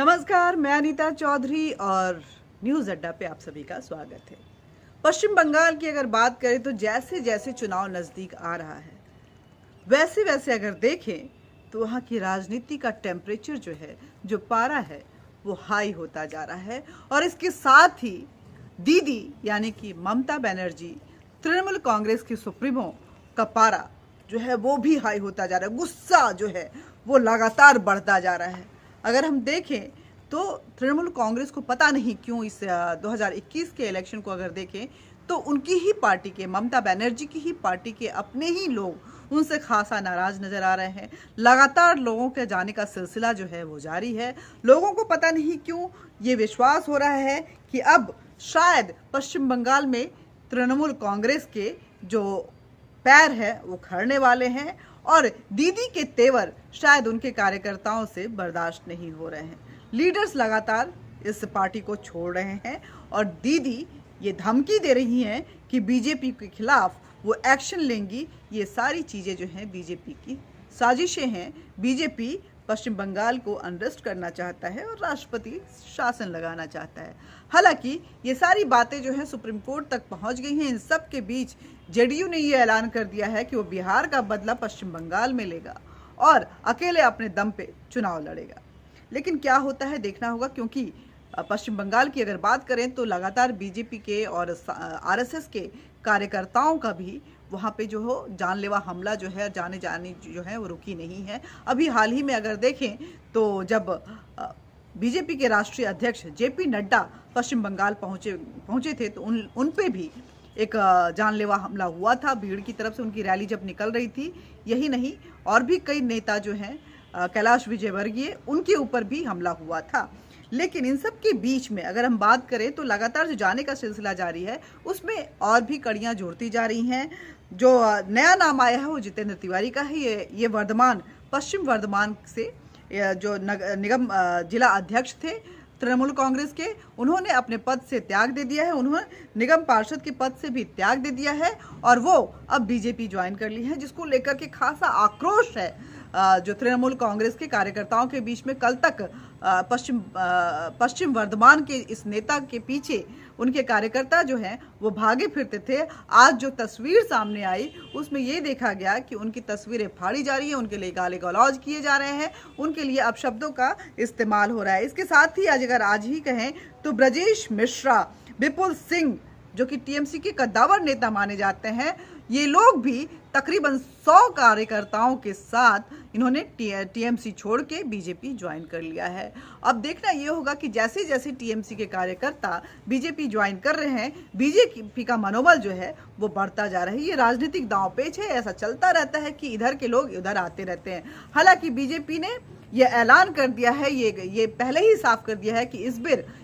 नमस्कार, मैं अनीता चौधरी और न्यूज़ अड्डा पे आप सभी का स्वागत है। पश्चिम बंगाल की अगर बात करें तो जैसे जैसे चुनाव नज़दीक आ रहा है वैसे वैसे अगर देखें तो वहाँ की राजनीति का टेम्परेचर जो है, जो पारा है, वो हाई होता जा रहा है। और इसके साथ ही दीदी यानी कि ममता बनर्जी, तृणमूल कांग्रेस की सुप्रीमो का पारा जो है वो भी हाई होता जा रहा है। गुस्सा जो है वो लगातार बढ़ता जा रहा है। अगर हम देखें तो तृणमूल कांग्रेस को पता नहीं क्यों इस 2021 के इलेक्शन को अगर देखें तो उनकी ही पार्टी के, ममता बनर्जी की ही पार्टी के अपने ही लोग उनसे खासा नाराज नजर आ रहे हैं। लगातार लोगों के जाने का सिलसिला जो है वो जारी है। लोगों को पता नहीं क्यों ये विश्वास हो रहा है कि अब शायद पश्चिम बंगाल में तृणमूल कांग्रेस के जो पैर है वो खड़ने वाले हैं और दीदी के तेवर शायद उनके कार्यकर्ताओं से बर्दाश्त नहीं हो रहे हैं। लीडर्स लगातार इस पार्टी को छोड़ रहे हैं और दीदी ये धमकी दे रही हैं कि बीजेपी के खिलाफ वो एक्शन लेंगी। ये सारी चीज़ें जो हैं बीजेपी की साजिशें हैं। बीजेपी पश्चिम बंगाल को अनरेस्ट करना चाहता है और राष्ट्रपति शासन लगाना चाहता है। हालांकि ये सारी बातें जो हैं सुप्रीम कोर्ट तक पहुंच गई हैं। इन सब के बीच जेडीयू ने ये ऐलान कर दिया है कि वो बिहार का बदला पश्चिम बंगाल में लेगा और अकेले अपने दम पे चुनाव लड़ेगा। लेकिन क्या होता है देखना होगा, क्योंकि पश्चिम बंगाल की अगर बात करें तो लगातार बीजेपी के और आरएसएस के कार्यकर्ताओं का भी वहाँ पे जो हो जानलेवा हमला जो है, जाने जो है वो रुकी नहीं है। अभी हाल ही में अगर देखें तो जब बीजेपी के राष्ट्रीय अध्यक्ष जेपी नड्डा पश्चिम बंगाल पहुँचे थे तो उन पे भी एक जानलेवा हमला हुआ था भीड़ की तरफ से। उनकी रैली जब निकल रही थी, यही नहीं और भी कई नेता जो हैं, कैलाश विजयवर्गीय, उनके ऊपर भी हमला हुआ था। लेकिन इन सब के बीच में अगर हम बात करें तो लगातार जो जाने का सिलसिला जारी है उसमें और भी कड़ियां जोड़ती जा रही हैं। जो नया नाम आया है वो जितेंद्र तिवारी का है। ये पश्चिम वर्धमान से जो निगम जिला अध्यक्ष थे तृणमूल कांग्रेस के, उन्होंने अपने पद से त्याग दे दिया है। उन्होंने निगम पार्षद के पद से भी त्याग दे दिया है और वो अब बीजेपी ज्वाइन कर ली है, जिसको लेकर के खासा आक्रोश है जो तृणमूल कांग्रेस के कार्यकर्ताओं के बीच में। कल तक पश्चिम वर्धमान के इस नेता के पीछे उनके कार्यकर्ता जो हैं वो भागे फिरते थे। आज जो तस्वीर सामने आई उसमें ये देखा गया कि उनकी तस्वीरें फाड़ी जा रही हैं, उनके लिए गाली गलौज किए जा रहे हैं, उनके लिए अपशब्दों का इस्तेमाल हो रहा है। इसके साथ ही आज ही कहें तो ब्रजेश मिश्रा, विपुल सिंह जो कि टीएमसी के कद्दावर नेता माने जाते हैं, ये लोग भी तकरीबन 100 कार्यकर्ताओं के साथ इन्होंने टीएमसी छोड़ के बीजेपी ज्वाइन कर लिया है। अब देखना ये होगा कि जैसे जैसे टीएमसी के कार्यकर्ता बीजेपी ज्वाइन कर रहे हैं, बीजेपी का मनोबल जो है वो बढ़ता जा रहा है। ये राजनीतिक दांवपेच है, ऐसा चलता रहता है कि इधर के लोग उधर आते रहते हैं। हालांकि बीजेपी ने ये ऐलान कर दिया है, ये पहले ही साफ कर दिया है कि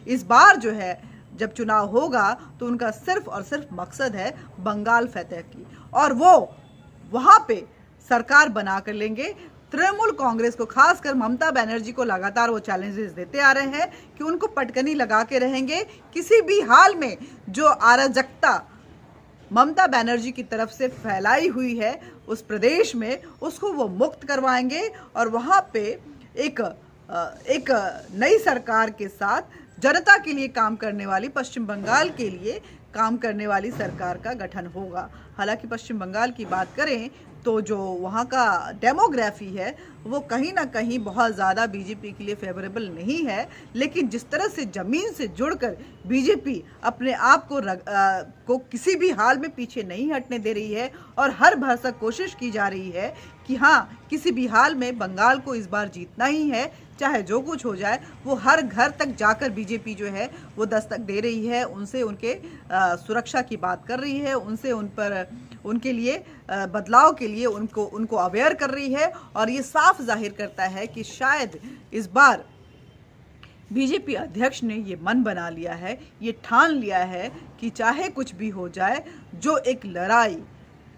इस बार जो है जब चुनाव होगा तो उनका सिर्फ और सिर्फ मकसद है बंगाल फतेह की, और वो वहां पे सरकार बना कर लेंगे। तृणमूल कांग्रेस को, खासकर ममता बनर्जी को लगातार वो चैलेंजेस देते आ रहे हैं कि उनको पटकनी लगा के रहेंगे। किसी भी हाल में जो अराजकता ममता बनर्जी की तरफ से फैलाई हुई है उस प्रदेश में, उसको वो मुक्त करवाएंगे और वहां पे एक नई सरकार के साथ जनता के लिए काम करने वाली, पश्चिम बंगाल के लिए काम करने वाली सरकार का गठन होगा। हालांकि पश्चिम बंगाल की बात करें तो जो वहाँ का डेमोग्राफी है वो कहीं ना कहीं बहुत ज़्यादा बीजेपी के लिए फेवरेबल नहीं है। लेकिन जिस तरह से ज़मीन से जुड़कर बीजेपी अपने आप को किसी भी हाल में पीछे नहीं हटने दे रही है और हर भरसक कोशिश की जा रही है कि हाँ, किसी भी हाल में बंगाल को इस बार जीतना ही है, चाहे जो कुछ हो जाए। वो हर घर तक जाकर बीजेपी जो है वो दस्तक दे रही है, उनसे उनके सुरक्षा की बात कर रही है, उनसे उनके लिए बदलाव के लिए उनको अवेयर कर रही है। और ये साफ जाहिर करता है कि शायद इस बार बीजेपी अध्यक्ष ने ये मन बना लिया है, ये ठान लिया है कि चाहे कुछ भी हो जाए, जो एक लड़ाई,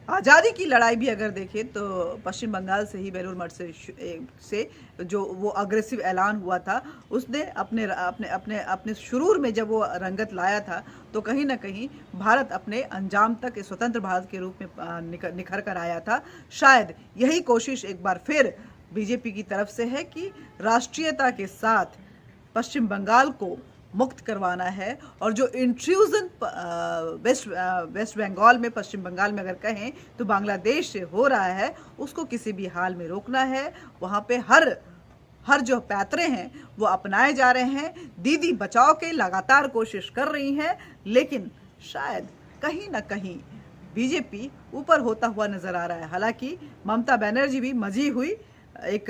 आज़ादी की लड़ाई भी अगर देखें तो पश्चिम बंगाल से ही, बेलूर मठ से जो वो अग्रेसिव ऐलान हुआ था, उसने अपने शुरूर में जब वो रंगत लाया था तो कहीं ना कहीं भारत अपने अंजाम तक स्वतंत्र भारत के रूप में निखर कर आया था। शायद यही कोशिश एक बार फिर बीजेपी की तरफ से है कि राष्ट्रीयता के साथ पश्चिम बंगाल को मुक्त करवाना है। और जो इंट्रूजन वेस्ट बंगाल में, पश्चिम बंगाल में अगर कहें तो बांग्लादेश से हो रहा है, उसको किसी भी हाल में रोकना है। वहाँ पे हर जो पैतरे हैं वो अपनाए जा रहे हैं। दीदी बचाव के लगातार कोशिश कर रही हैं, लेकिन शायद कहीं ना कहीं बीजेपी ऊपर होता हुआ नजर आ रहा है। हालांकि ममता बनर्जी भी मजी हुई एक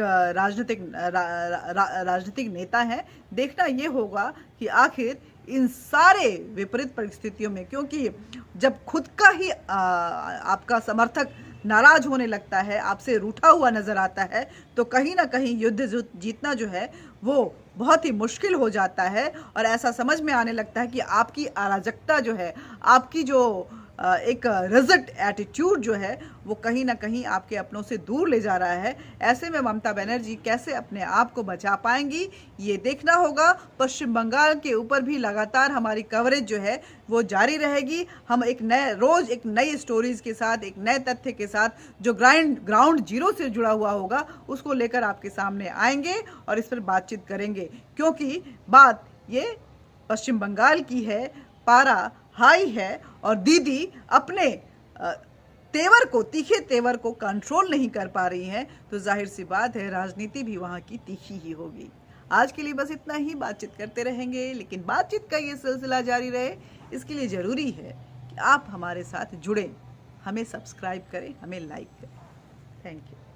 राजनीतिक नेता है। देखना ये होगा कि आखिर इन सारे विपरीत परिस्थितियों में, क्योंकि जब खुद का ही आपका समर्थक नाराज होने लगता है, आपसे रूठा हुआ नजर आता है, तो कहीं ना कहीं युद्ध जीतना जो है वो बहुत ही मुश्किल हो जाता है। और ऐसा समझ में आने लगता है कि आपकी अराजकता जो है, आपकी जो एक रिजिड एटीट्यूड जो है, वो कहीं ना कहीं आपके अपनों से दूर ले जा रहा है। ऐसे में ममता बनर्जी कैसे अपने आप को बचा पाएंगी, ये देखना होगा। पश्चिम बंगाल के ऊपर भी लगातार हमारी कवरेज जो है वो जारी रहेगी। हम रोज एक नई स्टोरीज के साथ, एक नए तथ्य के साथ, जो ग्राउंड जीरो से जुड़ा हुआ होगा, उसको लेकर आपके सामने आएंगे और इस पर बातचीत करेंगे। क्योंकि बात ये पश्चिम बंगाल की है, पारा हाई है और दीदी अपने तीखे तेवर को कंट्रोल नहीं कर पा रही हैं, तो जाहिर सी बात है राजनीति भी वहां की तीखी ही होगी। आज के लिए बस इतना ही। बातचीत करते रहेंगे, लेकिन बातचीत का ये सिलसिला जारी रहे, इसके लिए जरूरी है कि आप हमारे साथ जुड़ें, हमें सब्सक्राइब करें, हमें लाइक करें। Thank you.